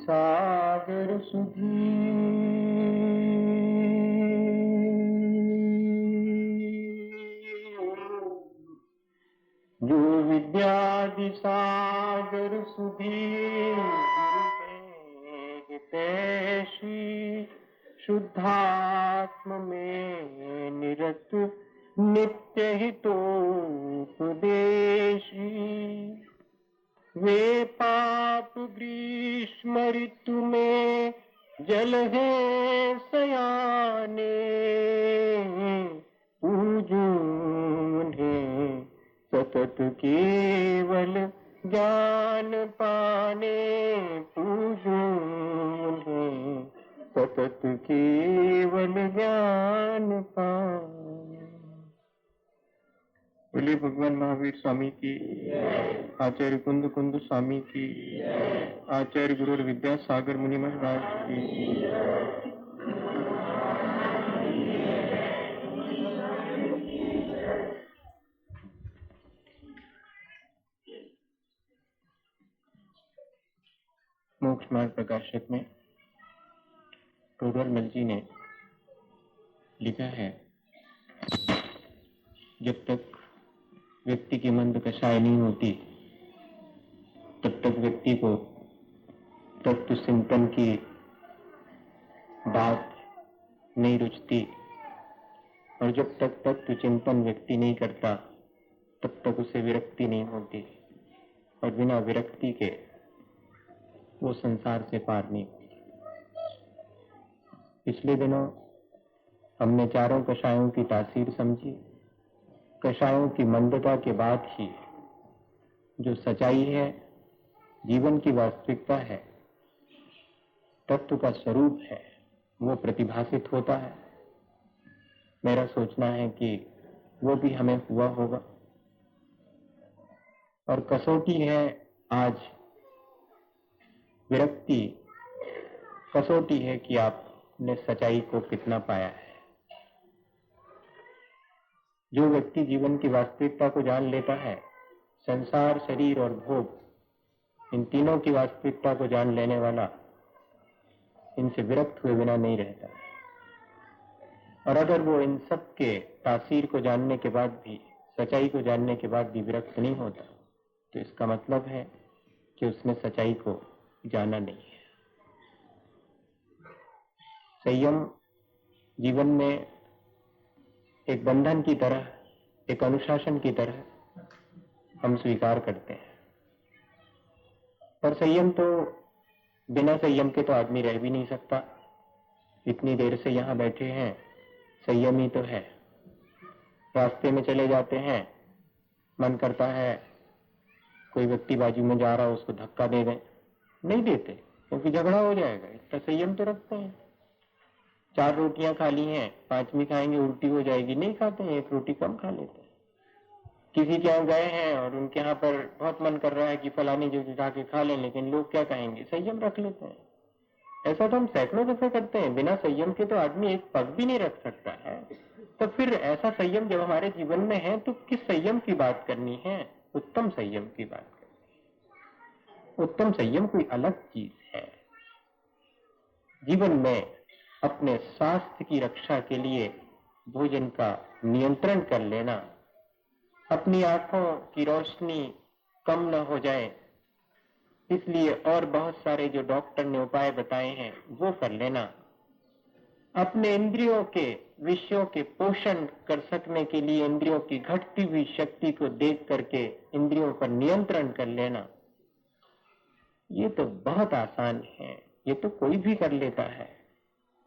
सागर सुधी जो विद्यादि सागर सुधी हितैषी शुद्धात्म में निरत नित्य हितोपदेशी वे पाप ग्रीष्म ऋतु में जल है सयाने पूजो उन्हें सतत केवल ज्ञान पाने पूजो उन्हें सतत केवल ज्ञान पाने। बोले भगवान महावीर स्वामी की, आचार्य कुंद कुंद स्वामी की, आचार्य गुरु विद्यासागर मुनि महाराज की। मोक्ष मार्ग प्रकाशक में टोडरमल जी ने लिखा है, जब तक व्यक्ति की मंद कषाय नहीं होती तब तक व्यक्ति को तत्व चिंतन की बात नहीं रुचती, और जब तक तत्व चिंतन व्यक्ति नहीं करता तब तक उसे विरक्ति नहीं होती, और बिना विरक्ति के वो संसार से पार नहीं होती। पिछले दिनों हमने चारों कषायों की तासीर समझी। कषायों की मंदता के बाद ही जो सच्चाई है, जीवन की वास्तविकता है, तत्व का स्वरूप है, वो प्रतिभासित होता है। मेरा सोचना है कि वो भी हमें हुआ होगा। और कसौटी है आज विरक्ति, कसौटी है कि आपने सच्चाई को कितना पाया है। जो व्यक्ति जीवन की वास्तविकता को जान लेता है, संसार, शरीर और भोग, इन तीनों की वास्तविकता को जान लेने वाला इनसे विरक्त हुए बिना नहीं रहता। और अगर वो इन सब के तासीर को जानने के बाद भी, सच्चाई को जानने के बाद भी विरक्त नहीं होता, तो इसका मतलब है कि उसने सच्चाई को जाना नहीं है। संयम जीवन में एक बंधन की तरह, एक अनुशासन की तरह हम स्वीकार करते हैं, पर संयम तो, बिना संयम के तो आदमी रह भी नहीं सकता। इतनी देर से यहाँ बैठे हैं, संयम ही तो है। रास्ते में चले जाते हैं, मन करता है कोई व्यक्ति बाजू में जा रहा हो उसको धक्का दे दें, नहीं देते क्योंकि झगड़ा हो जाएगा। इतना संयम तो रखते हैं। 4 रोटियां खा ली हैं, 5वीं खाएंगे उल्टी हो जाएगी, नहीं खाते हैं, 1 रोटी कम खा लेते हैं। किसी के यहाँ गए हैं और उनके यहाँ पर बहुत मन कर रहा है कि फलानी जगह जाके खा लें, लेकिन लोग क्या कहेंगे, संयम रख लेते हैं। ऐसा तो हम सैकड़ों दफे करते हैं। बिना संयम के तो आदमी एक पग भी नहीं रख सकता है। तो फिर ऐसा संयम जब हमारे जीवन में है तो किस संयम की बात करनी है? उत्तम संयम की बात करनी है। उत्तम संयम कोई अलग चीज है। जीवन में अपने स्वास्थ्य की रक्षा के लिए भोजन का नियंत्रण कर लेना, अपनी आंखों की रोशनी कम न हो जाए इसलिए और बहुत सारे जो डॉक्टर ने उपाय बताए हैं वो कर लेना, अपने इंद्रियों के विषयों के पोषण कर सकने के लिए इंद्रियों की घटती हुई शक्ति को देख करके इंद्रियों पर नियंत्रण कर लेना, ये तो बहुत आसान है, ये तो कोई भी कर लेता है।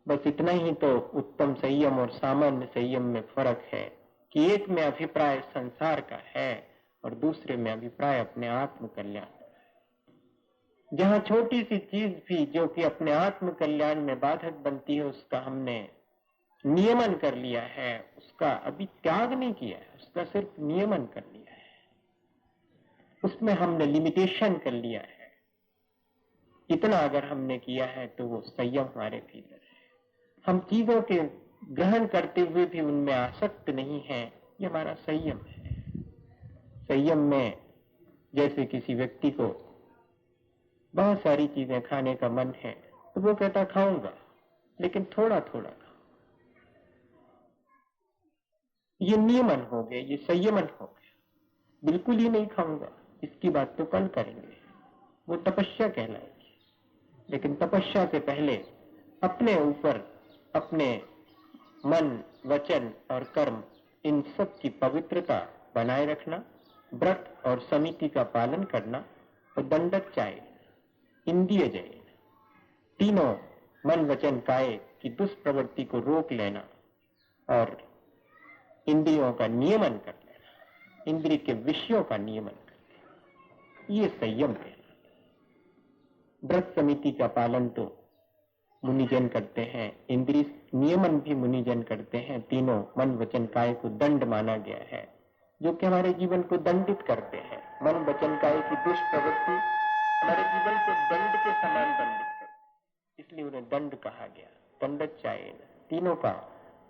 बस इतना ही तो उत्तम संयम और सामान्य संयम में फर्क है कि एक में अभिप्राय संसार का है और दूसरे में अभिप्राय अपने आत्म कल्याण। जहां छोटी सी चीज भी जो कि अपने आत्म कल्याण में बाधक बनती है उसका हमने नियमन कर लिया है, उसका अभी त्याग नहीं किया है, उसका सिर्फ नियमन कर लिया है, उसमें हमने लिमिटेशन कर लिया है। इतना अगर हमने किया है तो वो संयम हमारे भीतर है। हम चीजों के ग्रहण करते हुए भी उनमें आसक्त नहीं है, ये हमारा संयम है। संयम में जैसे किसी व्यक्ति को बहुत सारी चीजें खाने का मन है तो वो कहता खाऊंगा, लेकिन थोड़ा थोड़ा खाऊं। ये नियमन हो गया, ये संयमन हो गया। बिल्कुल ही नहीं खाऊंगा, इसकी बात तो कल करेंगे, वो तपस्या कहलाएगी। लेकिन तपस्या से पहले अपने ऊपर अपने मन, वचन और कर्म, इन सब की पवित्रता बनाए रखना, व्रत और समिति का पालन करना और दंडोच्चाय, इंद्रिय जय, तीनों मन वचन काय की दुष्प्रवृत्ति को रोक लेना और इंद्रियों का नियमन कर लेना, इंद्रिय के विषयों का नियमन कर लेना, ये संयम है। व्रत समिति का पालन तो मुनिजन करते हैं, इंद्रिय नियमन भी मुनिजन करते हैं। तीनों मन वचन काय को दंड माना गया है, जो कि हमारे जीवन को दंडित करते हैं। मन वचन काय की दुष्प्रवृत्ति हमारे जीवन को दंड के समान दंडित करते हैं, इसलिए उन्हें दंड कहा गया। दंडोच्चाय,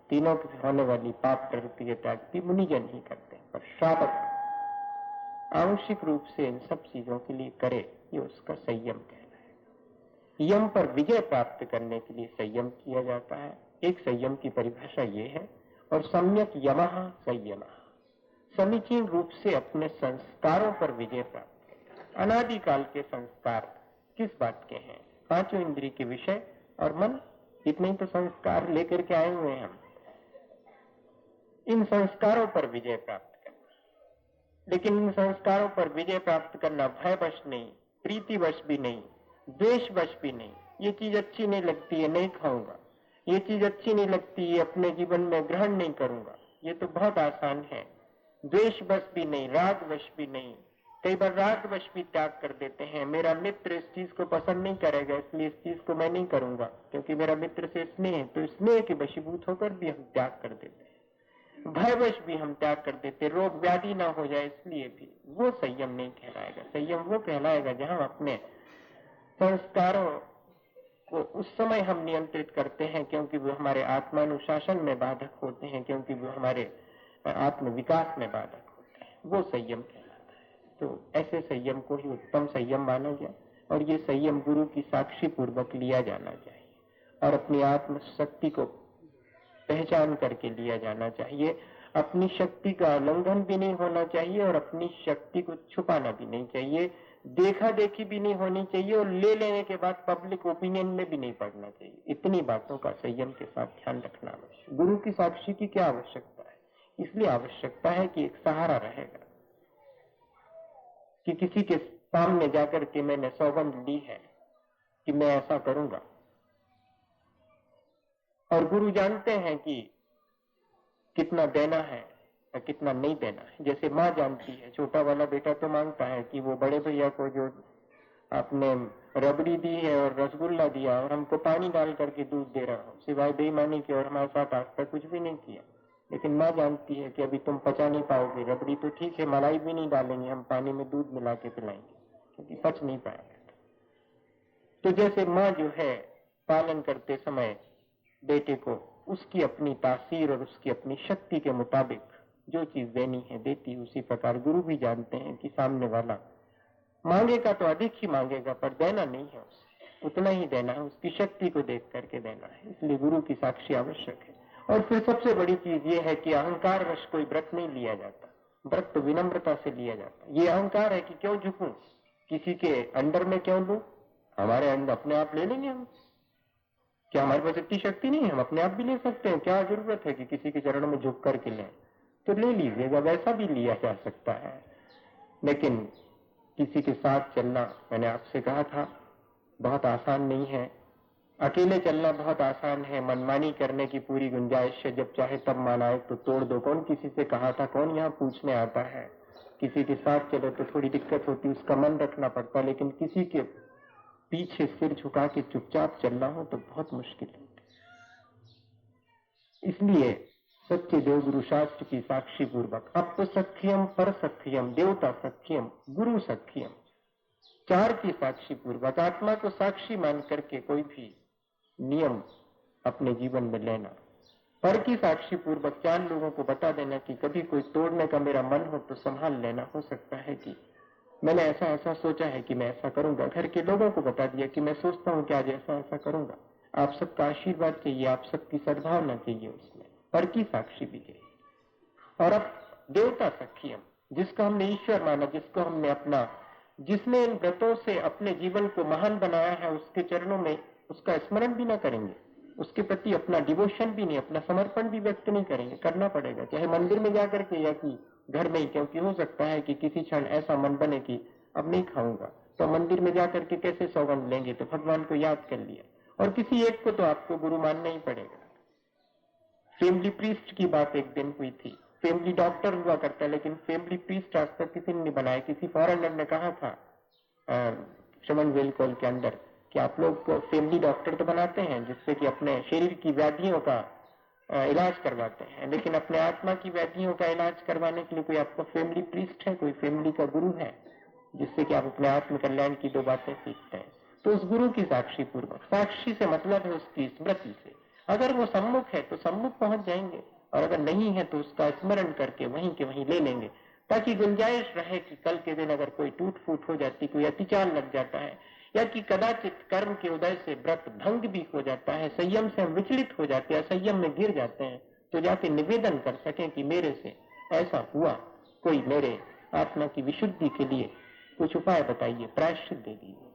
तीनों की होने वाली पाप प्रवृत्ति के त्याग भी मुनिजन ही करते हैं, पर श्रावक आवश्यक रूप से इन सब चीजों के लिए करे, ये उसका संयम कहना है। यम पर विजय प्राप्त करने के लिए संयम किया जाता है। एक संयम की परिभाषा ये है, और सम्यक यमः संयमः, समीचीन रूप से अपने संस्कारों पर विजय प्राप्त करना। अनादिकाल के संस्कार किस बात के हैं? पांचों इंद्रिय के विषय और मन, इतने ही तो संस्कार लेकर के आए हुए हैं हम। इन संस्कारों पर विजय प्राप्त करना, लेकिन इन संस्कारों पर विजय प्राप्त करना भयवश नहीं, प्रीतिवश भी नहीं, द्वेषवश भी नहीं। ये चीज अच्छी नहीं लगती है, नहीं खाऊंगा, ये चीज अच्छी नहीं लगती है, अपने जीवन में ग्रहण नहीं करूंगा, ये तो बहुत आसान है। द्वेषवश भी नहीं, रागवश भी नहीं। कई बार रागवश भी त्याग कर देते हैं। मेरा मित्र इस चीज को पसंद नहीं करेगा, इसलिए इस चीज को मैं नहीं करूंगा, क्योंकि मेरा मित्र से स्नेह है, तो स्नेह के वशीभूत होकर भी हम त्याग कर देते हैं। भयवश भी हम त्याग कर देते, रोग व्याधि ना हो जाए इसलिए भी। वो संयम नहीं कहलाएगा। संयम वो कहलाएगा जहां अपने संस्कारों को उस समय हम नियंत्रित करते हैं, क्योंकि वो हमारे आत्मानुशासन में बाधक होते हैं, क्योंकि वो हमारे आत्म विकास में बाधक होते हैं। वो संयम कहलाता है। तो ऐसे संयम को ही उत्तम संयम माना गया, और ये संयम गुरु की साक्षी पूर्वक लिया जाना चाहिए, और अपनी आत्म शक्ति को पहचान करके लिया जाना चाहिए। अपनी शक्ति का उल्लंघन भी नहीं होना चाहिए, और अपनी शक्ति को छुपाना भी नहीं चाहिए। देखा देखी भी नहीं होनी चाहिए, और ले लेने के बाद पब्लिक ओपिनियन में भी नहीं पड़ना चाहिए। इतनी बातों का संयम के साथ ध्यान रखना आवश्यक। गुरु की साक्षी की क्या आवश्यकता है? इसलिए आवश्यकता है कि एक सहारा रहेगा, कि किसी के सामने जाकर के मैंने सौगंध ली है कि मैं ऐसा करूंगा, और गुरु जानते हैं कि कितना देना है और कितना नहीं देना है। जैसे माँ जानती है, छोटा वाला बेटा तो मांगता है कि वो बड़े भैया को जो आपने रबड़ी दी है और रसगुल्ला दिया और हमको पानी डाल करके दूध दे रहा हो, सिवाय बेईमानी के और हमारे साथ आज तक कुछ भी नहीं किया। लेकिन माँ जानती है कि अभी तुम पचा नहीं पाओगे, रबड़ी तो ठीक है, मलाई भी नहीं डालेंगे, हम पानी में दूध मिला के पिलाएंगे, क्योंकि पच नहीं पाएगा। तो जैसे माँ जो है पालन करते समय बेटे को उसकी अपनी तासीर और उसकी अपनी शक्ति के मुताबिक जो चीज देनी है देती, उसी प्रकार गुरु भी जानते हैं कि सामने वाला मांगेगा तो अधिक ही मांगेगा, पर देना नहीं है, उसे उतना ही देना है, उसकी शक्ति को देख करके देना है। इसलिए गुरु की साक्षी आवश्यक है। और फिर सबसे बड़ी चीज ये है कि अहंकार वश कोई व्रत नहीं लिया जाता, व्रत तो विनम्रता से लिया जाता है। ये अहंकार है कि क्यों झुकूं, किसी के अंडर में क्यों लूं, हमारे अंडर अपने आप ले लेंगे हम, क्या हमारे पास इतनी शक्ति नहीं है, हम अपने आप भी ले सकते हैं, क्या जरूरत है कि किसी के चरणों में झुक करके लें, तो ले लीजिएगा, वैसा भी लिया जा सकता है। लेकिन किसी के साथ चलना, मैंने आपसे कहा था, बहुत आसान नहीं है। अकेले चलना बहुत आसान है, मनमानी करने की पूरी गुंजाइश है, जब चाहे तब मानाए तो तोड़ दो। कौन किसी से कहा था, कौन यहाँ पूछने आता है? किसी के साथ चलो तो थोड़ी दिक्कत होती, उसका मन रखना पड़ता, लेकिन किसी के पीछे सिर झुका के चुपचाप चलना हो तो बहुत मुश्किल है। इसलिए सच्चे देवगुरु शास्त्र की साक्षी पूर्वक, अब तो सख्यम पर सख्यम, देवता सख्यम, गुरु सख्यम, चार की साक्षी पूर्वक, आत्मा को साक्षी मान करके कोई भी नियम अपने जीवन में लेना, पर की साक्षी पूर्वक चार लोगों को बता देना कि कभी कोई तोड़ने का मेरा मन हो तो संभाल लेना। हो सकता है कि मैंने ऐसा ऐसा सोचा है कि मैं ऐसा करूंगा, घर के लोगों को बता दिया कि मैं सोचता हूं कि आज ऐसा ऐसा करूंगा। आप सबका आशीर्वाद चाहिए, आप सबकी सद्भावना चाहिए, उसमें पर की साक्षी भी चाहिए। और अब देवता सखियम, जिसको हमने ईश्वर माना, जिसको हमने अपना, जिसने इन व्रतों से अपने जीवन को महान बनाया है, उसके चरणों में उसका स्मरण भी ना करेंगे, उसके प्रति अपना डिवोशन भी नहीं, अपना समर्पण भी व्यक्त नहीं करेंगे, करना पड़ेगा, चाहे मंदिर में जाकर के या कि घर में ही। क्योंकि हो सकता है कि किसी क्षण ऐसा मन बने कि अब नहीं खाऊंगा, तो मंदिर में जाकर के कैसे सौगंध लेंगे? तो भगवान को याद कर लिया, और किसी एक को तो आपको गुरु मानना ही पड़ेगा। फैमिली प्रीस्ट की बात एक दिन हुई थी। फैमिली डॉक्टर हुआ करता है, लेकिन फैमिली प्रीस्ट आज तक किसी ने नहीं बनाया। किसी फॉरेनर ने कहा था श्रवण वेलकोल के अंदर कि आप लोग फैमिली डॉक्टर तो बनाते हैं जिससे कि अपने शरीर की व्याधियों का इलाज करवाते हैं, लेकिन अपने आत्मा की व्याधियों का इलाज करवाने के लिए कोई आपका फैमिली प्रीस्ट है, कोई फैमिली का गुरु है, जिससे कि आप अपने आत्म कल्याण की दो बातें सीखते हैं। तो उस गुरु की साक्षी पूर्वक, साक्षी से मतलब है उसकी स्मृति से। अगर वो सम्मुख है तो सम्मुख पहुंच जाएंगे, और अगर नहीं है तो उसका स्मरण करके वहीं के वहीं ले लेंगे, ताकि गुंजाइश रहे कि कल के दिन अगर कोई टूट फूट हो जाती, कोई अतिचार लग जाता है, या कि कदाचित कर्म के उदय से व्रत भंग भी हो जाता है, संयम से हम विचलित हो जाते हैं, संयम में गिर जाते हैं, तो जाके निवेदन कर सकें कि मेरे से ऐसा हुआ, कोई मेरे आत्मा की विशुद्धि के लिए कुछ उपाय बताइए, प्रायश्चित दे दीजिए।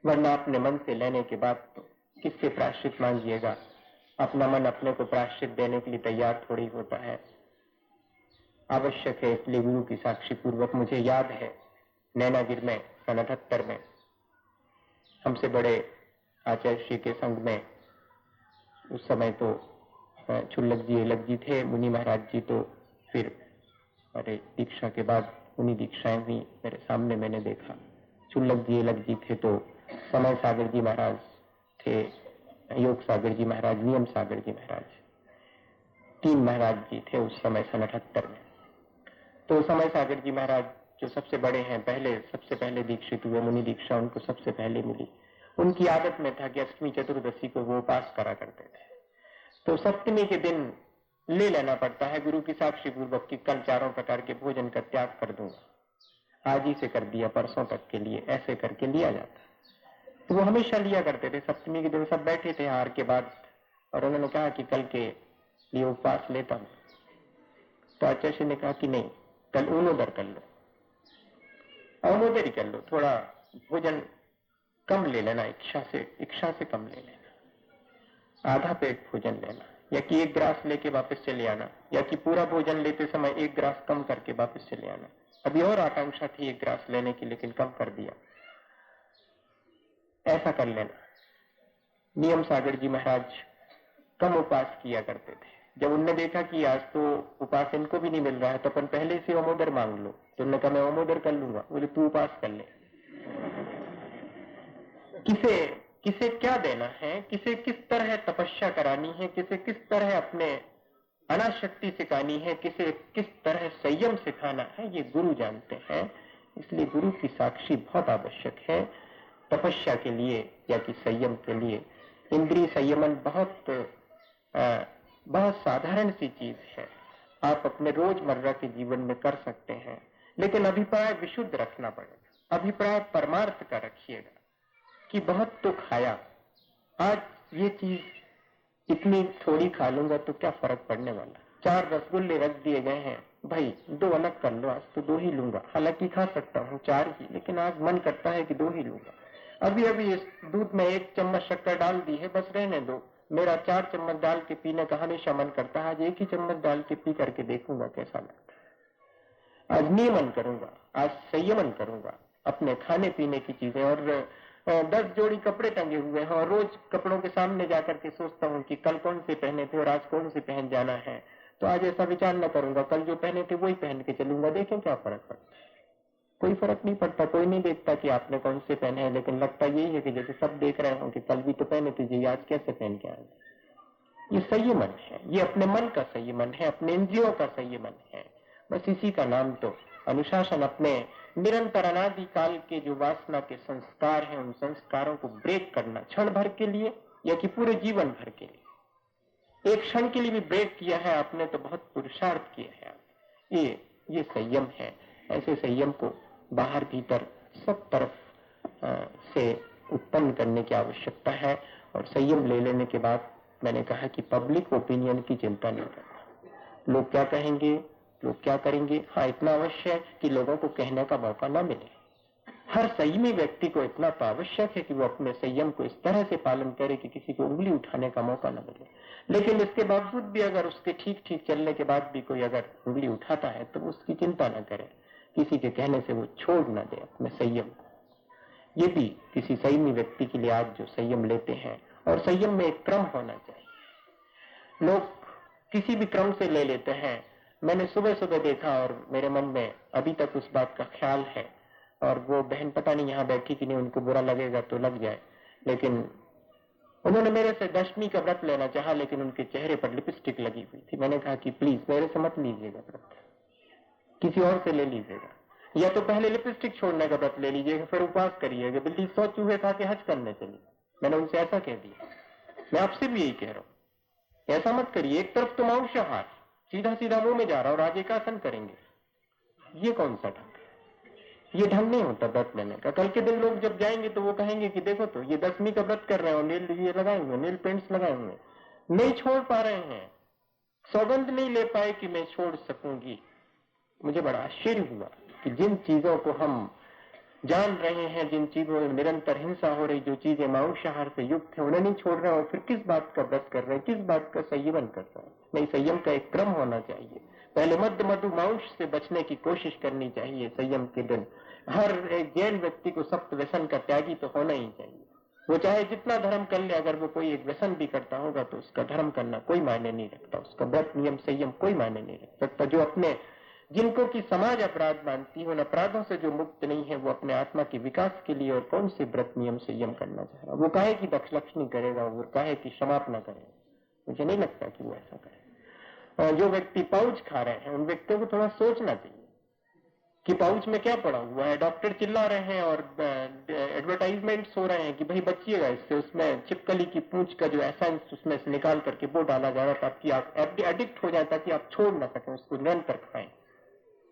वरना अपने मन से लेने के बाद तो किससे प्रायश्चित मांगिएगा? अपना मन अपने को प्रायश्चित देने के लिए तैयार थोड़ी होता है। आवश्यक है, इसलिए गुरु की साक्षी पूर्वक। मुझे याद है नैनागिर में सन 78 में हमसे बड़े आचार्य श्री के संग में, उस समय तो चुल्लक जी अलग जी थे, मुनि महाराज जी तो फिर अरे दीक्षा के बाद मुनि दीक्षाएं हुई, मेरे सामने मैंने देखा। चुल्लक जी अलग जी थे तो समय सागर जी महाराज थे, योग सागर जी महाराज, नियम सागर जी महाराज, 3 महाराज जी थे उस समय सन 78 में। तो समय सागर जी महाराज जो सबसे बड़े हैं, सबसे पहले दीक्षित हुए, मुनि दीक्षा उनको सबसे पहले मिली। उनकी आदत में था कि अष्टमी चतुर्दशी को वो उपास करा करते थे, तो सप्तमी के दिन ले लेना पड़ता है गुरु की साक्षी पूर्वक कि कल 4 प्रकार के भोजन का त्याग कर दूंगा, आज ही से कर दिया, परसों तक के लिए, ऐसे करके लिया जाता। तो वो हमेशा लिया करते थे। सप्तमी के दिन सब बैठे थे हार के बाद, और उन्होंने कहा कि कल के लिए उपवास लेता हूं। तो आचार्य ने कहा कि नहीं, कल ऊनोदर कर लो, अवनोदर ही कर लो, थोड़ा भोजन कम ले लेना, इच्छा से कम ले लेना, आधा पेट भोजन लेना, या कि 1 ग्रास लेके वापस चले आना, या कि पूरा भोजन लेते समय 1 ग्रास कम करके वापस चले आना। अभी और आकांक्षा थी 1 ग्रास लेने की, लेकिन कम कर दिया, ऐसा कर लेना। नियम सागर जी महाराज कम उपवास किया करते थे। जब उनने देखा कि आज तो उपवास इनको भी नहीं मिल रहा है, तो अपन पहले से ओमोदर मांग लो, तो उन्होंने कहा मैं ओमोदर कर लूंगा। बोले तू उपवास कर ले। किसे क्या देना है, किसे किस तरह तपस्या करानी है, किसे किस तरह अपने अनाशक्ति सिखानी है, किसे किस तरह संयम सिखाना है, ये गुरु जानते हैं। इसलिए गुरु की साक्षी बहुत आवश्यक है तपस्या के लिए या कि संयम के लिए। इंद्रिय संयमन बहुत साधारण सी चीज है, आप अपने रोजमर्रा के जीवन में कर सकते हैं, लेकिन अभिप्राय विशुद्ध रखना पड़ेगा। अभिप्राय परमार्थ का रखिएगा कि बहुत तो खाया, आज ये चीज इतनी थोड़ी खा लूंगा तो क्या फर्क पड़ने वाला, 4 रसगुल्ले रख दिए गए हैं, भाई 2 अलग कर लो, आज तो 2 ही लूंगा, हालांकि खा सकता हूँ 4 ही, लेकिन आज मन करता है कि 2 ही लूंगा। अभी इस दूध में 1 चम्मच शक्कर डाल दी है, बस रहने दो, मेरा 4 चम्मच डाल के पीने का हमेशा मन करता है, आज 1 ही चम्मच डाल के पी करके देखूंगा कैसा लगता है। आज नियमन करूंगा, आज संयमन करूंगा अपने खाने पीने की चीजें। और 10 जोड़ी कपड़े टंगे हुए हैं और रोज कपड़ों के सामने जाकर के सोचता हूँ कि कल कौन से पहने थे और आज कौन से पहन जाना है, तो आज ऐसा विचार न करूंगा, कल जो पहने थे वही पहन के चलूंगा, देखें क्या फर्क पड़ता है। कोई फर्क नहीं पड़ता, कोई नहीं देखता कि आपने कौन से पहने हैं, लेकिन लगता यही है कि जैसे सब देख रहे हो कि कल भी तो पहने थे जी, आज कैसे पहन के आए। ये संयमन है, ये अपने मन का संयमन है, अपने इंद्रियों का संयमन है, बस इसी का नाम तो अनुशासन अपने निरंतर अनादि काल के जो वासना के संस्कार हैं, उन संस्कारों को ब्रेक करना, क्षण भर के लिए या कि पूरे जीवन भर के लिए। एक क्षण के लिए भी ब्रेक किया है आपने तो बहुत पुरुषार्थ किया है। ये संयम है। ऐसे संयम को बाहर भीतर सब तरफ से उत्पन्न करने की आवश्यकता है। और संयम ले लेने के बाद मैंने कहा कि पब्लिक ओपिनियन की चिंता नहीं करना। लोग क्या कहेंगे, लोग क्या करेंगे। हाँ, इतना अवश्य है कि लोगों को कहने का मौका न मिले। हर संयमी व्यक्ति को इतना तो आवश्यक है कि वो अपने संयम को इस तरह से पालन करे कि किसी को उंगली उठाने का मौका न मिले। लेकिन इसके बावजूद भी अगर उसके ठीक ठीक चलने के बाद भी कोई अगर उंगली उठाता है तो उसकी चिंता न करे, किसी के कहने से वो छोड़ न दे अपने संयम को। ये भी किसी संयमी व्यक्ति के लिए आज जो संयम लेते हैं, और संयम में एक क्रम होना चाहिए। लोग किसी भी क्रम से ले लेते हैं। मैंने सुबह सुबह देखा और मेरे मन में अभी तक उस बात का ख्याल है, और वो बहन पता नहीं यहाँ बैठी कि नहीं, उनको बुरा लगेगा तो लग जाए, लेकिन उन्होंने मेरे से दशमी का व्रत लेना चाहा, लेकिन उनके चेहरे पर लिपस्टिक लगी हुई थी। मैंने कहा कि प्लीज मेरे से मत लीजिएगा व्रत, किसी और से ले लीजिएगा, या तो पहले लिपस्टिक छोड़ने का व्रत ले लीजिएगा, फिर उपवास करिएगा। बिल्ली 100 चूहे खा के हज करने चली। मैंने उनसे ऐसा कह दिया। मैं आपसे भी यही कह रहा हूं, ऐसा मत करिए। एक तरफ तो मांसाहार सीधा सीधा मुंह में जा रहा और आज एक आसन करेंगे, ये कौन सा ढंग है? ये ढंग नहीं होता व्रत लेने का। कल के दिन लोग जब जाएंगे तो वो कहेंगे कि देखो तो ये दशमी का व्रत कर रहे हो, नेल ये लगाए हुए, नेल पेंट्स लगाए हुए, नहीं छोड़ पा रहे हैं, सौगंध नहीं ले पाए कि मैं छोड़ सकूंगी। मुझे बड़ा आश्चर्य हुआ कि जिन चीजों को हम जान रहे हैं, जिन चीजों में निरंतर हिंसा हो रही, जो चीजें मांसाहार से युक्त है, उन्हें नहीं छोड़ रहे हो, फिर किस बात का व्रत कर रहे हैं, किस बात का संयमन कर रहे हैं? नहीं, संयम का एक क्रम होना चाहिए। पहले मध्य मधु मांस से बचने की कोशिश करनी चाहिए संयम के दिन। हर एक जैन व्यक्ति को सप्त व्यसन का त्यागी तो होना ही चाहिए। वो चाहे जितना धर्म कर ले, अगर वो कोई एक व्यसन भी करता होगा तो उसका धर्म करना कोई मायने नहीं रखता, उसका व्रत नियम संयम कोई मायने नहीं रख सकता। जो अपने जिनको की समाज अपराध मानती है, उन अपराधों से जो मुक्त नहीं है, वो अपने आत्मा के विकास के लिए और कौन से व्रत नियम संयम करना चाह रहा? वो काहे की दक्षलक्ष्मी करेगा, वो काहे की क्षमापना करेगा? मुझे नहीं लगता कि वो ऐसा करे। जो व्यक्ति पाउच खा रहे हैं, उन व्यक्तियों को थोड़ा सोचना चाहिए कि पाउच में क्या पड़ा हुआ है। डॉक्टर चिल्ला रहे हैं और एडवर्टाइजमेंट्स हो रहे हैं कि भाई बचिएगा इससे, उसमें छिपकली की पूंछ का जो एसेंस उसमें से निकाल करके वो डाला जा रहा है ताकि आप एडिक्ट हो जाए, ताकि आप छोड़ ना सकें, उसको निरंतर खाएं।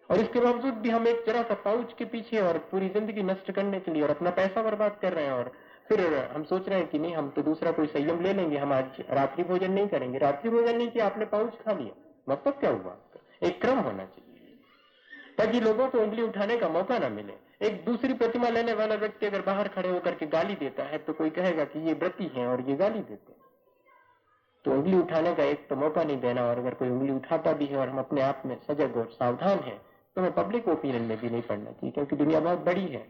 और इसके बावजूद भी हम एक जरा सा पाउच के पीछे और पूरी जिंदगी नष्ट करने के लिए और अपना पैसा बर्बाद कर रहे हैं। और फिर हम सोच रहे हैं कि नहीं, हम तो दूसरा कोई संयम ले लेंगे, हम आज रात्रि भोजन नहीं करेंगे। रात्रि भोजन नहीं किया, आपने पाउच खा लिया, मतलब क्या हुआ? एक क्रम होना चाहिए ताकि लोगों को उंगली उठाने का मौका ना मिले। एक दूसरी प्रतिमा लेने वाला व्यक्ति अगर बाहर खड़े होकर के गाली देता है तो कोई कहेगा कि ये व्रती हैं और ये गाली देते हैं। तो उंगली उठाने का एक तो मौका नहीं देना, और अगर कोई उंगली उठाता भी है और हम अपने आप में सजग और सावधान हैं तो हमें पब्लिक ओपिनियन में भी नहीं पड़ना चाहिए, क्योंकि दुनिया बहुत बड़ी है।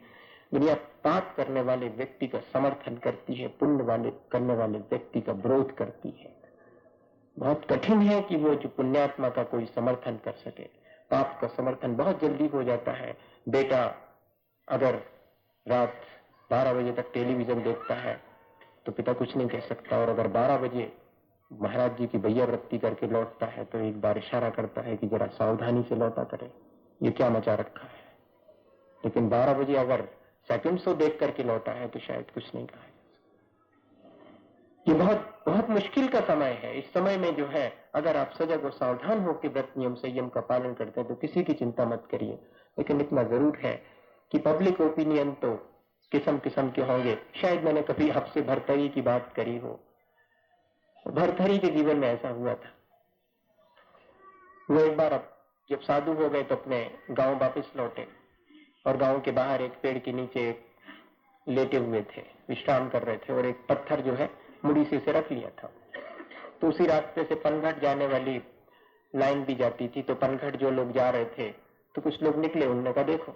दुनिया पाप करने वाले व्यक्ति का समर्थन करती है, पुण्य वाले करने वाले व्यक्ति का विरोध करती है। बहुत कठिन है कि वो जो पुण्यात्मा का कोई समर्थन कर सके। पाप का समर्थन बहुत जल्दी हो जाता है। बेटा अगर रात 12 बजे तक टेलीविजन देखता है तो पिता कुछ नहीं कह सकता, और अगर 12 बजे महाराज जी की भैया वृत्ति करके लौटता है तो एक बार इशारा करता है कि जरा सावधानी से लौटा करे, ये क्या मचा रखा है। लेकिन 12 बजे अगर सेकंड शो देख करके लौटा है तो शायद कुछ नहीं कहा। ये बहुत बहुत मुश्किल का समय है। इस समय में जो है, अगर आप सजग और सावधान होकर व्रत नियम संयम का पालन करते हैं तो किसी की चिंता मत करिए। लेकिन इतना जरूर है कि पब्लिक ओपिनियन तो किस्म किस्म के होंगे। शायद मैंने कभी आपसे भरथरी की बात करी हो। भरथरी के जीवन में ऐसा हुआ था। वो एक बार अब जब साधु हो गए तो अपने गांव वापस लौटे, और गांव के बाहर एक पेड़ के नीचे लेटे हुए थे, विश्राम कर रहे थे, और एक पत्थर जो है मुड़ी से रख लिया था। तो उसी रास्ते से पनघट जाने वाली लाइन भी जाती थी। तो पनघट जो लोग जा रहे थे तो कुछ लोग निकले, उन्होंने कहा देखो,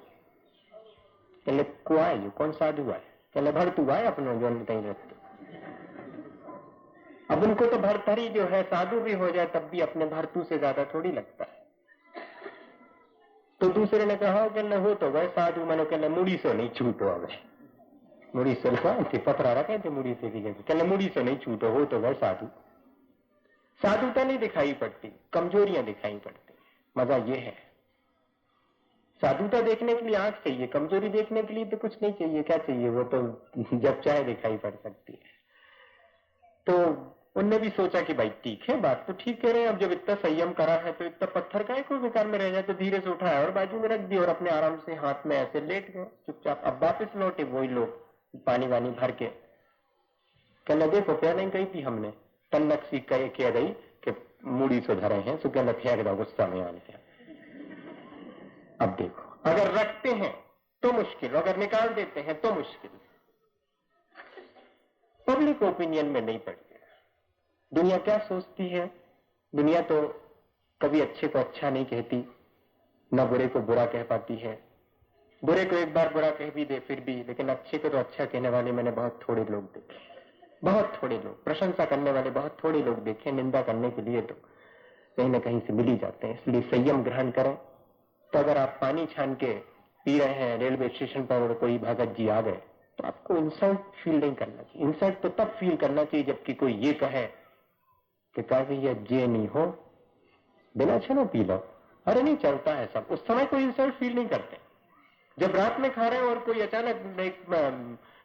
कहले को आए, कौन साधु आए? कहले भरतू आए अपनो जो कहीं रखते। अब उनको तो भरथरी जो है साधु भी हो जाए तब भी अपने भरतू से ज्यादा थोड़ी लगता है। तो दूसरे ने कहा कि हो तो गए साधु, मनो कहले मुड़ी से नहीं छूटो, हमें मुड़ी से पथरा रखे थे मुड़ी से भी, कहले मुड़ी से नहीं छूटो, हो तो गए साधु। साधुता नहीं दिखाई पड़ती, कमजोरियां दिखाई पड़ती। मजा ये है साधुता देखने के लिए आंख चाहिए, कमजोरी देखने के लिए तो कुछ नहीं चाहिए। क्या चाहिए, वो तो जब चाहे दिखाई पड़ सकती है। तो उनने भी सोचा कि भाई ठीक है, बात तो ठीक कह रहे हैं, अब जब इतना संयम करा है तो इतना पत्थर का है, कोई बेकार में रह जाए, तो धीरे से उठाया और बाजू में रख दिया और अपने आराम से हाथ में ऐसे लेट गए चुपचाप। अब वापस लौटे वही लोग पानी वानी भर के, कहना देखो क्या नहीं कही थी हमने, तन्नक सी कह गई कि मूड़ी से धरे हैं, सो कहना फेंक दो गुस्सा में आने। अब देखो, अगर रखते हैं तो मुश्किल, अगर निकाल देते हैं तो मुश्किल। पब्लिक ओपिनियन में नहीं पड़ गया। दुनिया क्या सोचती है? दुनिया तो कभी अच्छे को अच्छा नहीं कहती, न बुरे को बुरा कह पाती है। बुरे को एक बार बुरा कह भी दे फिर भी, लेकिन अच्छे को तो अच्छा कहने वाले मैंने बहुत थोड़े लोग देखे, बहुत थोड़े लोग। प्रशंसा करने वाले बहुत थोड़े लोग देखे, निंदा करने के लिए तो कहीं ना कहीं से मिल ही जाते हैं। इसलिए संयम ग्रहण करें। तो अगर आप पानी छान के पी रहे हैं रेलवे स्टेशन पर और कोई भगत जी आ गए, तो आपको इंसल्ट फील नहीं करना चाहिए। इंसल्ट तो तब फील करना चाहिए जबकि कोई ये कहे कि काफी ये जे नहीं हो, बिना छनो पी लो। अरे नहीं, चलता है सब, उस समय कोई इंसल्ट फील नहीं करते। जब रात में खा रहे हैं और कोई अचानक एक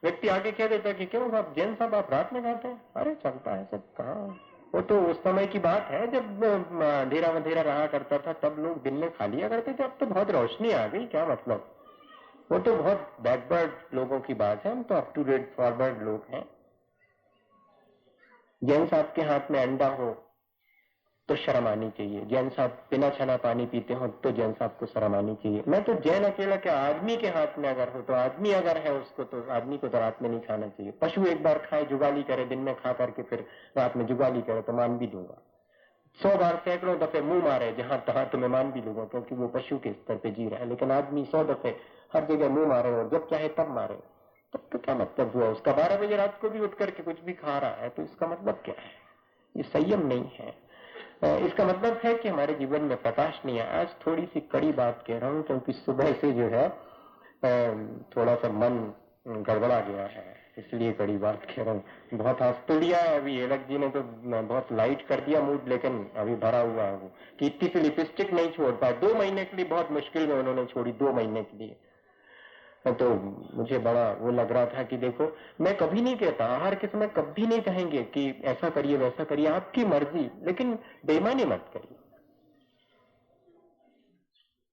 व्यक्ति आके कह देता है कि क्यों आप जैन साहब आप रात में खाते हैं, अरे चलता है सब, कहाँ, वो तो उस समय की बात है जब अंधेरा वधेरा रहा करता था, तब लोग दिन में खा लिया करते थे। अब तो बहुत रोशनी आ गई, क्या मतलब, वो तो बहुत बैकवर्ड लोगों की बात है, हम तो अप टू डेट फॉरवर्ड लोग हैं। जैन साहब के हाथ में अंडा हो तो शर्म आनी चाहिए, जैन साहब बिना छना पानी पीते हो तो जैन साहब को शर्म आनी चाहिए। मैं तो जैन अकेला क्या, आदमी के हाथ में अगर हो तो, आदमी अगर है उसको तो आदमी को तो रात में नहीं खाना चाहिए। पशु एक बार खाए, जुगाली करे, दिन में खा करके फिर रात में जुगाली करे तो मान भी दूंगा। 100 बार सैकड़ों दफे मुंह मारे जहां तहां तो मैं मान भी लूंगा, क्योंकि वो पशु के स्तर पे जी रहा है। लेकिन आदमी 100 दफे हर जगह मुंह मारे और जब चाहे तब मारे, तब तो क्या मतलब हुआ उसका? 12 बजे रात को भी उठ करके कुछ भी खा रहा है तो इसका मतलब क्या है? ये संयम नहीं है। इसका मतलब है कि हमारे जीवन में प्रकाश नहीं है। आज थोड़ी सी कड़ी बात कह रहा हूं, क्योंकि सुबह से जो है थोड़ा सा मन गड़बड़ा गया है, इसलिए कड़ी बात कह रहा हूं। बहुत हंस तो लिया है अभी एलक जी ने, तो बहुत लाइट कर दिया मूड, लेकिन अभी भरा हुआ है वो कि इतनी सी लिपस्टिक नहीं छोड़ पाए। 2 महीने के लिए बहुत मुश्किल में उन्होंने छोड़ी, 2 महीने के लिए। तो मुझे बड़ा वो लग रहा था कि देखो, मैं कभी नहीं कहता, आहार के समय कभी नहीं कहेंगे कि ऐसा करिए वैसा करिए, आपकी मर्जी, लेकिन बेईमानी मत करिए।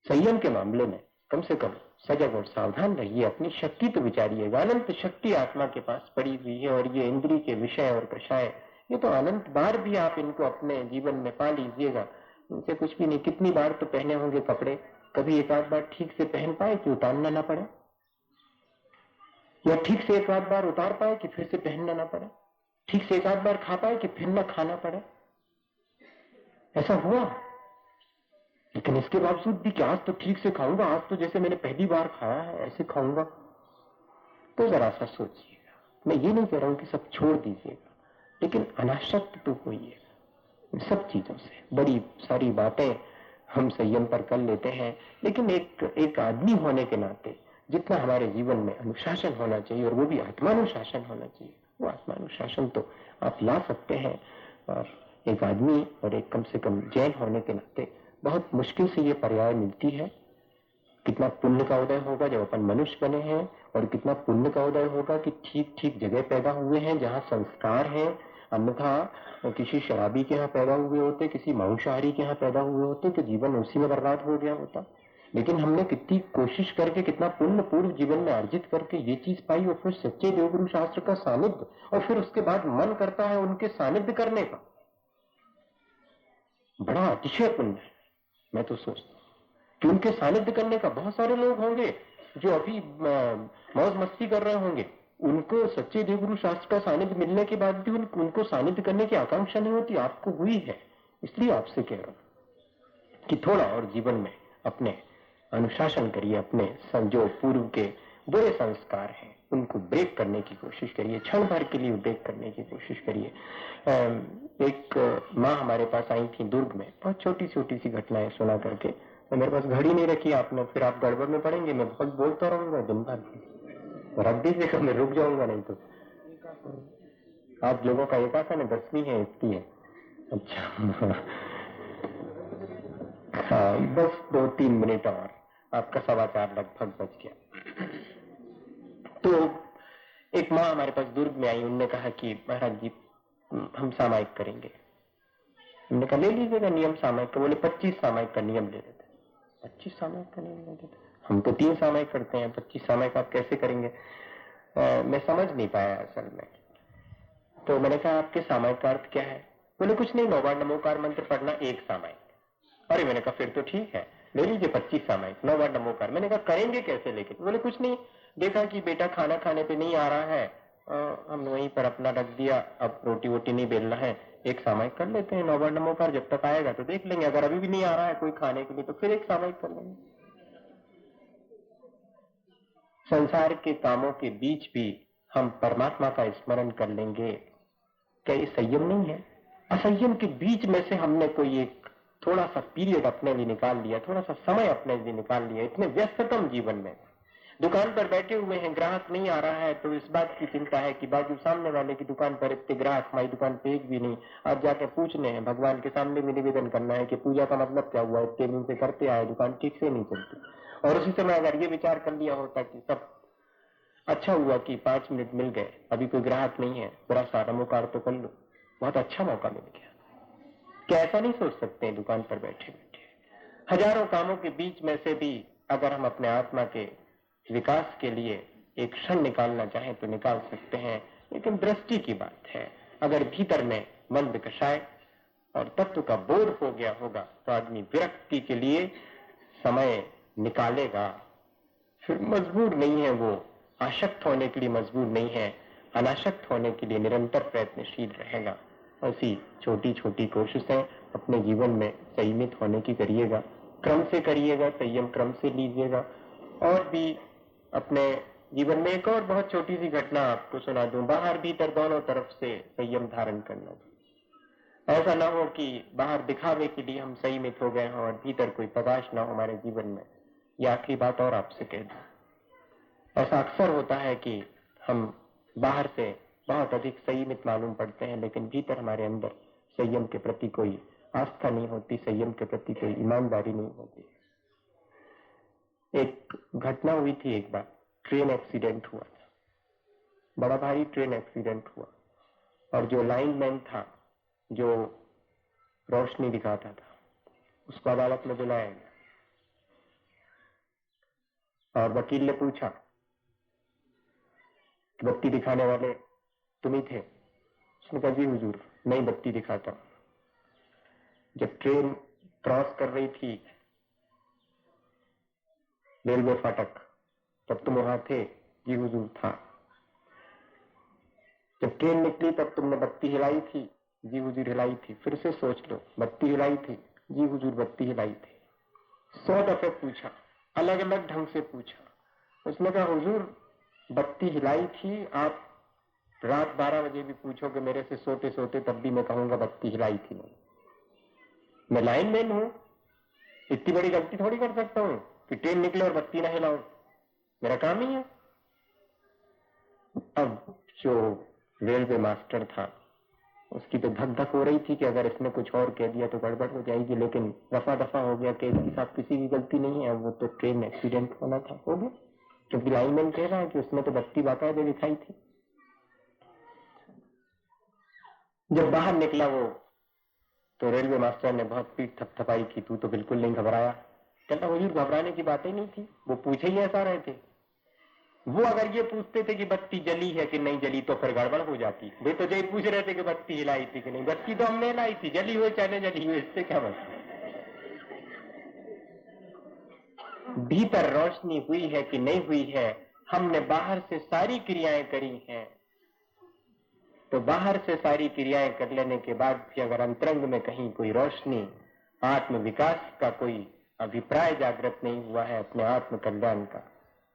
संयम के मामले में कम से कम सजग और सावधान रहिए। अपनी शक्ति तो विचारिएगा, अनंत शक्ति आत्मा के पास पड़ी हुई है, और ये इंद्रिय के विषय और कषाय, ये तो अनंत बार भी आप इनको अपने जीवन में पा लीजिएगा, इनसे कुछ भी नहीं। कितनी बार तो पहने होंगे कपड़े, कभी एक आध बार ठीक से पहन पाए कि उतारना ना पड़े, या ठीक से एक आध बार उतार पाए कि फिर से पहनना ना पड़े, ठीक से एक आध बार खा पाए कि फिर ना खाना पड़े? ऐसा हुआ? लेकिन इसके बावजूद भी कि आज तो ठीक से खाऊंगा, आज तो जैसे मैंने पहली बार खाया है ऐसे खाऊंगा, तो जरा सा सोचिएगा। मैं ये नहीं कह रहा हूं कि सब छोड़ दीजिएगा, लेकिन अनासक्त तो होइए इन सब चीजों से। बड़ी सारी बातें हम संयम पर कर लेते हैं, लेकिन एक आदमी होने के नाते जितना हमारे जीवन में अनुशासन होना चाहिए, और वो भी आत्मानुशासन होना चाहिए, वो आत्मानुशासन तो आप ला सकते हैं। और एक आदमी और एक कम से कम जैन होने के नाते बहुत मुश्किल से ये पर्याय मिलती है। कितना पुण्य का उदय होगा जब अपन मनुष्य बने हैं, और कितना पुण्य का उदय होगा कि ठीक ठीक जगह पैदा हुए हैं जहां संस्कार है। अन्यथा किसी शराबी के यहाँ पैदा हुए होते, किसी मांसाहारी के यहाँ पैदा हुए होते, तो जीवन उसी में बर्बाद हो गया होता। लेकिन हमने कितनी कोशिश करके, कितना पुण्य पूर्व जीवन में अर्जित करके ये चीज पाई, और फिर सच्चे देवगुरु शास्त्र का सानिध्य, और फिर उसके बाद मन करता है उनके सानिध्य करने का। बड़ा अतिशय पुण्य है। मैं तो सोचता हूं कि उनके सानिध्य करने का, बहुत सारे लोग होंगे जो अभी मौज मस्ती कर रहे होंगे, उनको सच्चे देवगुरु शास्त्र का सानिध्य मिलने के बाद भी उनको सानिध्य करने की आकांक्षा नहीं होती। आपको हुई है, इसलिए आपसे कह रहा हूं कि थोड़ा और जीवन में अपने अनुशासन करिए। अपने जो पूर्व के बुरे संस्कार हैं उनको ब्रेक करने की कोशिश करिए, क्षण भर के लिए ब्रेक करने की कोशिश करिए। एक माँ हमारे पास आई थी दुर्ग में, बहुत छोटी छोटी सी घटनाएं सुना करके। तो मेरे पास घड़ी नहीं रखी आपने, फिर आप गड़बड़ में पड़ेंगे, मैं बहुत बोलता रहूंगा दिन भर, रख दीजिएगा, मैं रुक जाऊंगा नहीं तो। आज लोगों का एकासन है, 10वीं है, इसकी है। अच्छा हाँ, बस 2-3 मिनट और। आपका 4:15 लगभग बज गया। तो एक माँ हमारे पास दुर्ग में आई, उन्होंने कहा कि महाराज जी हम सामायिक करेंगे। हमने कहा ले लीजिएगा नियम सामायिक का। बोले 25 सामायिक का नियम ले लेते। 25 सामायिक का नियम ले लेते, हम तो 3 सामायिक करते हैं, 25 सामायिक आप कैसे करेंगे? मैं समझ नहीं पाया असल में। तो मैंने कहा आपके सामायिक का अर्थ क्या है? बोले कुछ नहीं, 9 बार नमोकार मंत्र पढ़ना 1 सामायिक। अरे मैंने कहा फिर तो ठीक है, ले लीजिए 25 सामायिक, 9 बार नमोकार। मैंने कहा करेंगे कैसे लेकिन? बोले कुछ नहीं, देखा कि बेटा खाना खाने पे नहीं आ रहा है, हमने वहीं पर अपना रख दिया, अब रोटी वोटी नहीं बेलना है, 1 सामायिक कर लेते हैं, 9 बार नमोकार, जब तक आएगा तो देख लेंगे, अगर अभी भी नहीं आ रहा है कोई खाने के लिए तो फिर 1 सामायिक कर लेंगे। संसार के कामों के बीच भी हम परमात्मा का स्मरण कर लेंगे, क्या ये संयम नहीं है? असंयम के बीच में से हमने कोई एक थोड़ा सा पीरियड अपने लिए निकाल लिया, थोड़ा सा समय अपने लिए निकाल लिया। इतने व्यस्ततम जीवन में दुकान पर बैठे हुए हैं, ग्राहक नहीं आ रहा है तो इस बात की चिंता है कि बाजू सामने वाले की दुकान पर इतने ग्राहक, हमारी दुकान पे एक भी नहीं। आप जाके पूछने हैं, भगवान के सामने भी निवेदन करना है कि पूजा का मतलब क्या हुआ, इतने दिन से करते आए, दुकान ठीक से नहीं चलती। और उसी समय अगर ये विचार कर लिया होता कि सब अच्छा हुआ कि 5 मिनट मिल गए, अभी कोई ग्राहक नहीं है, जरा सा नमोकार तो कर लो, बहुत अच्छा मौका मिल गया। क्या ऐसा नहीं सोच सकते हैं? दुकान पर बैठे बैठे हजारों कामों के बीच में से भी अगर हम अपने आत्मा के विकास के लिए एक क्षण निकालना चाहें तो निकाल सकते हैं, लेकिन दृष्टि की बात है। अगर भीतर में मन विकसाय और तत्व का बोध हो गया होगा तो आदमी विरक्ति के लिए समय निकालेगा। फिर मजबूर नहीं है, वो आसक्त होने के लिए मजबूर नहीं है, अनासक्त होने के लिए निरंतर प्रयत्नशील रहेगा। ऐसी छोटी छोटी कोशिशें अपने जीवन में संयमित होने की करिएगा, क्रम से करिएगा, संयम क्रम से लीजिएगा। और भी अपने जीवन में एक और बहुत छोटी सी घटना आपको सुना दूं, बाहर भीतर दोनों तरफ से संयम धारण करना चाहिए। ऐसा ना हो कि बाहर दिखावे के लिए हम संयमित हो गए हों और भीतर कोई प्रकाश ना हो हमारे जीवन में। यह आखिरी बात और आपसे कह दूं, ऐसा अक्सर होता है कि हम बाहर से बहुत अधिक संयमित मालूम पड़ते हैं, लेकिन भीतर हमारे अंदर संयम के प्रति कोई आस्था नहीं होती, संयम के प्रति कोई ईमानदारी नहीं होती। एक घटना हुई थी, एक बार ट्रेन एक्सीडेंट हुआ था, बड़ा भारी ट्रेन एक्सीडेंट हुआ, और जो लाइनमैन था, जो रोशनी दिखाता था, उसको अदालत में बुलाया गया और वकील ने पूछा कि बत्ती दिखाने वाले तुम ही थे? उसने कहा जी हुजूर, नहीं बत्ती दिखाता। जब ट्रेन क्रॉस कर रही थी रेलवे फाटक तब तुम वहां थे? जी हुजूर था। जब ट्रेन निकली तब तुमने बत्ती हिलाई थी? जी हुजूर हिलाई थी। फिर से सोच लो, बत्ती हिलाई थी? जी हुजूर बत्ती हिलाई थी। 100 दफे पूछा, अलग अलग ढंग से पूछा। उसने कहा हुजूर बत्ती हिलाई थी, आप रात 12 बजे भी पूछोगे मेरे से सोते सोते तब भी मैं कहूंगा बत्ती हिलाई थी। मैं लाइनमैन हूं, इतनी बड़ी गलती थोड़ी कर सकता हूं कि ट्रेन निकले और बत्ती ना हिलाऊं, मेरा काम ही है। अब जो रेलवे मास्टर था उसकी तो धक धक हो रही थी कि अगर इसने कुछ और कह दिया तो गड़बड़ हो जाएगी, लेकिन रफा दफा हो गया कि इसके साथ किसी की गलती नहीं है, वो तो ट्रेन एक्सीडेंट होना था, हो गया, क्योंकि लाइनमैन कह रहा है कि उसने तो बत्ती बाकायदे दिखाई थी। जब बाहर निकला वो तो रेलवे मास्टर ने बहुत पीठ थपथपाई की, तू तो बिल्कुल नहीं घबराया। कहता हुजूर घबराने की बात ही नहीं थी, वो पूछे ही ऐसा रहे थे। वो अगर ये पूछते थे कि बत्ती जली है कि नहीं जली तो फिर गड़बड़ हो जाती। वे तो यही पूछ रहे थे कि बत्ती हिलाई थी कि नहीं, बत्ती तो हमने हिलाई थी, जली हुई चाहे जली हुई, इससे क्या मतलब। भीतर रोशनी हुई है कि नहीं हुई है, हमने बाहर से सारी क्रियाएं करी हैं, तो बाहर से सारी क्रियाएं कर लेने के बाद भी अगर अंतरंग में कहीं कोई रोशनी, आत्म विकास का कोई अभिप्राय जागृत नहीं हुआ है अपने आत्म कल्याण का,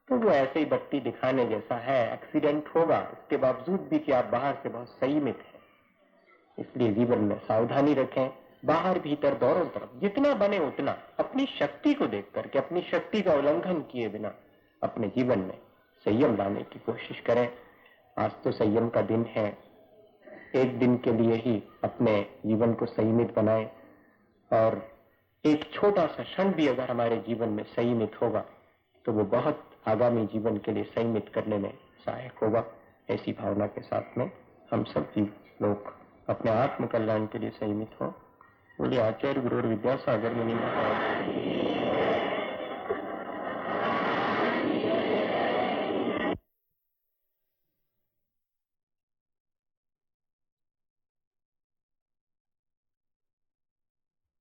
तो वो ऐसे ही बत्ती दिखाने जैसा है। एक्सीडेंट होगा, इसके बावजूद भी कि आप बाहर से बहुत संयमित हैं। इसलिए जीवन में सावधानी रखें, बाहर भीतर दोनों तरफ जितना बने उतना अपनी शक्ति को देख करके, अपनी शक्ति का उल्लंघन किए बिना अपने जीवन में संयम लाने की कोशिश करें। आज तो संयम का दिन है, एक दिन के लिए ही अपने जीवन को संयमित बनाएं और एक छोटा सा क्षण भी अगर हमारे जीवन में संयमित होगा तो वो बहुत आगामी जीवन के लिए संयमित करने में सहायक होगा। ऐसी भावना के साथ में हम सब लोग अपने आत्म कल्याण के लिए संयमित हो। बोलिए आचार्य गुरु विद्यासागर मुनि महाराज।